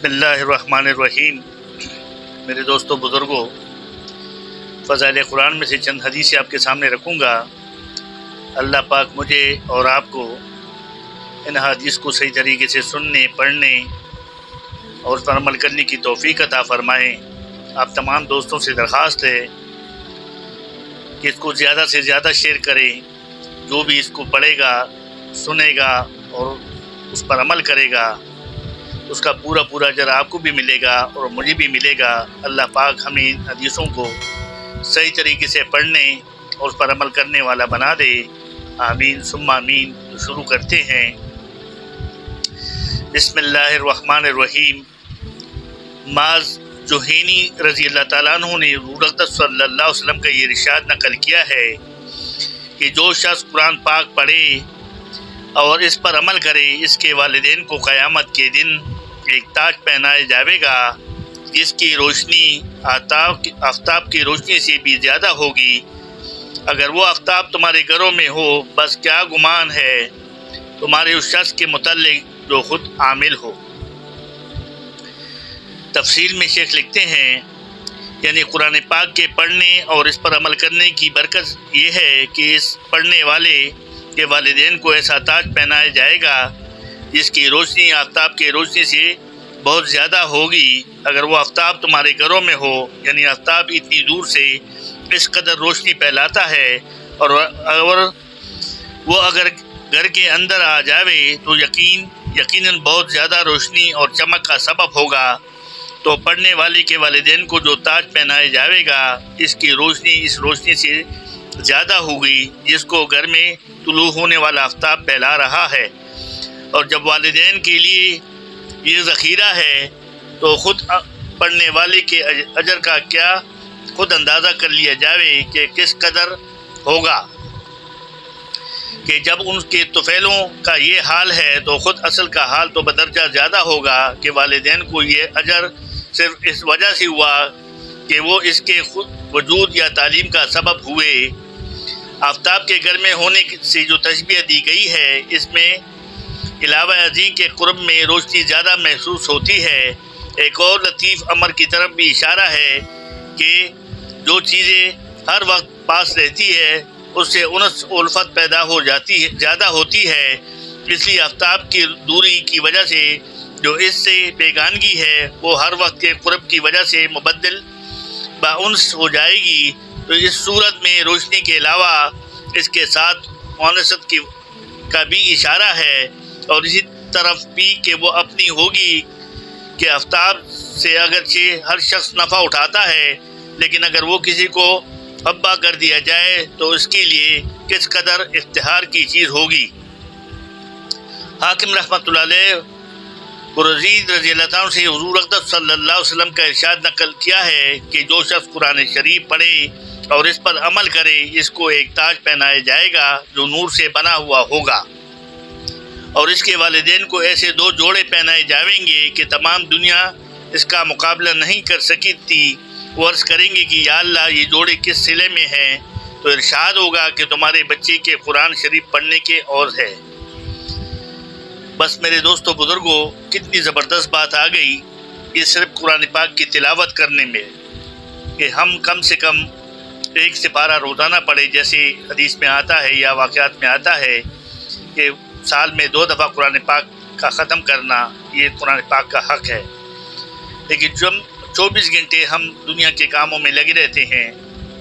بسم اللہ الرحمن الرحیم۔ میرے دوستوں بزرگوں، فضائل قرآن میں سے چند حدیثیں آپ کے سامنے رکھوں گا۔ اللہ پاک مجھے اور آپ کو ان حدیث کو صحیح طریقے سے سننے، پڑھنے اور اس پر عمل کرنے کی توفیق عطا فرمائیں۔ آپ تمام دوستوں سے درخواست ہے کہ اس کو زیادہ سے زیادہ شیئر کریں۔ جو بھی اس کو پڑھے گا، سنے گا اور اس پر عمل کرے گا، اس کا پورا اجر آپ کو بھی ملے گا اور مجھے بھی ملے گا۔ اللہ پاک ہمیں ان حدیثوں کو صحیح طریقے سے پڑھنے اور اس پر عمل کرنے والا بنا دے۔ آمین ثم آمین۔ شروع کرتے ہیں۔ بسم اللہ الرحمن الرحیم۔ معاذ جوہینی رضی اللہ تعالیٰ عنہ نے حضور اقدس صلی اللہ علیہ وسلم کا یہ ارشاد نقل کیا ہے کہ جو شخص قرآن پاک پڑھے اور اس پر عمل کرے، اس کے والدین کو قیامت کے دن ایک تاج پہنایا جائے گا جس کی روشنی آفتاب کی روشنی سے بھی زیادہ ہوگی۔ اگر وہ آفتاب تمہارے گھروں میں ہو، بس کیا گمان ہے تمہارے اس شخص کے متعلق جو خود عامل ہو۔ تفصیل میں شیخ لکھتے ہیں، یعنی قرآن پاک کے پڑھنے اور اس پر عمل کرنے کی برکت یہ ہے کہ اس پڑھنے والے کے والدین کو ایسا تاج پہنایا جائے گا جس کی روشنی آفتاب کی روشنی سے بہت زیادہ ہوگی۔ اگر وہ آفتاب تمہارے گھروں میں ہو، یعنی آفتاب اتنی دور سے اس قدر روشنی پھیلاتا ہے، اور وہ اگر گھر کے اندر آ جاوے تو یقیناً بہت زیادہ روشنی اور چمک کا سبب ہوگا، تو پڑھنے والے کے والدین کو جو تاج پہنایا جائے گا اس کی روشنی اس روشنی سے زیادہ ہوگی جس کو گھر میں طلوع ہونے والا آفتاب پھیلا رہا ہے۔ اور جب والدین کے لیے یہ ذخیرہ ہے تو خود پڑھنے والے کے اجر کا کیا خود اندازہ کر لیا جائے کہ کس قدر ہوگا، کہ جب ان کے طفیلوں کا یہ حال ہے تو خود اصل کا حال تو بدرجہ زیادہ ہوگا کہ والدین کو یہ اجر صرف اس وجہ سے ہوا کہ وہ اس کے خود وجود یا تعلیم کا سبب ہوئے۔ آفتاب کے گھر میں ہونے سے جو تشبیہ دی گئی ہے، اس میں علاوہ ازیں کے قرب میں روشنی زیادہ محسوس ہوتی ہے، ایک اور لطیف امر کی طرف بھی اشارہ ہے کہ جو چیزیں ہر وقت پاس رہتی ہے اس سے انس و الفت پیدا ہو جاتی ہے، زیادہ ہوتی ہے۔ اس لیے آفتاب کی دوری کی وجہ سے جو اس سے بیگانگی ہے وہ ہر وقت کے قرب کی وجہ سے مبدل باانس ہو جائے گی۔ تو اس صورت میں روشنی کے علاوہ اس کے ساتھ مونست کا بھی اشارہ ہے، اور اسی طرف بھی کہ وہ اپنی ہوگی کہ آفتاب سے اگرچہ ہر شخص نفع اٹھاتا ہے، لیکن اگر وہ کسی کو حبا کر دیا جائے تو اس کے لیے کس قدر افتخار کی چیز ہوگی۔ حاکم رحمۃ اللہ علیہ برزید رضی اللہ عنہ سے حضور اقدس صلی اللہ علیہ وسلم کا ارشاد نقل کیا ہے کہ جو شخص قرآن شریف پڑھے اور اس پر عمل کرے، اس کو ایک تاج پہنایا جائے گا جو نور سے بنا ہوا ہوگا، اور اس کے والدین کو ایسے دو جوڑے پہنائے جائیں گے کہ تمام دنیا اس کا مقابلہ نہیں کر سکی تھی۔ وہ عرض کریں گے کہ یا اللہ، یہ جوڑے کس صلے میں ہیں؟ تو ارشاد ہوگا کہ تمہارے بچے کے قرآن شریف پڑھنے کے اور ہے۔ بس میرے دوستوں بزرگوں، کتنی زبردست بات آ گئی یہ صرف قرآن پاک کی تلاوت کرنے میں، کہ ہم کم سے کم ایک سپارہ روزانہ پڑھے، جیسے حدیث میں آتا ہے یا واقعات میں آتا ہے کہ سال میں 2 دفعہ قرآن پاک کا ختم کرنا یہ قرآن پاک کا حق ہے۔ لیکن جب 24 گھنٹے ہم دنیا کے کاموں میں لگے رہتے ہیں،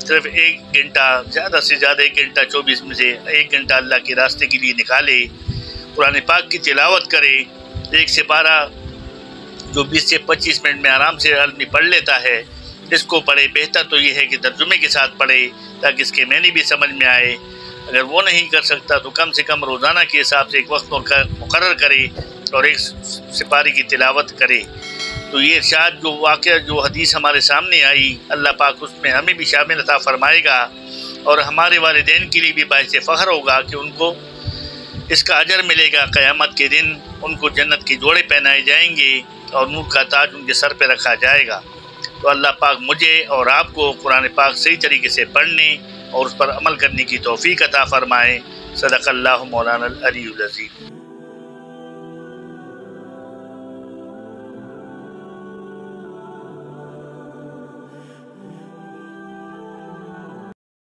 صرف 1 گھنٹہ، زیادہ سے زیادہ 1 گھنٹہ 24 میں سے 1 گھنٹہ اللہ کے راستے کے لیے نکالے، قرآن پاک کی تلاوت کرے۔ ایک سپارہ جو 20 سے 25 منٹ میں آرام سے آدمی پڑھ لیتا ہے، اس کو پڑھے۔ بہتر تو یہ ہے کہ ترجمے کے ساتھ پڑھے تاکہ اس کے معنی بھی سمجھ میں آئے۔ اگر وہ نہیں کر سکتا تو کم سے کم روزانہ کے حساب سے ایک وقت مقرر کرے اور ایک سپارے کی تلاوت کرے۔ تو یہ ارشاد جو واقعہ جو حدیث ہمارے سامنے آئی، اللہ پاک اس میں ہمیں بھی شامل عطا فرمائے گا، اور ہمارے والدین کے لیے بھی باعث فخر ہوگا کہ ان کو اس کا اجر ملے گا۔ قیامت کے دن ان کو جنت کے جوڑے پہنائے جائیں گے اور نور کا تاج ان کے سر پہ رکھا جائے گا۔ تو اللہ پاک مجھے اور آپ کو قرآن پاک صحیح طریقے سے پڑھنے اور اس پر عمل کرنے کی توفیق عطا فرمائے۔ صدق اللہ مولانا العلی العظیم۔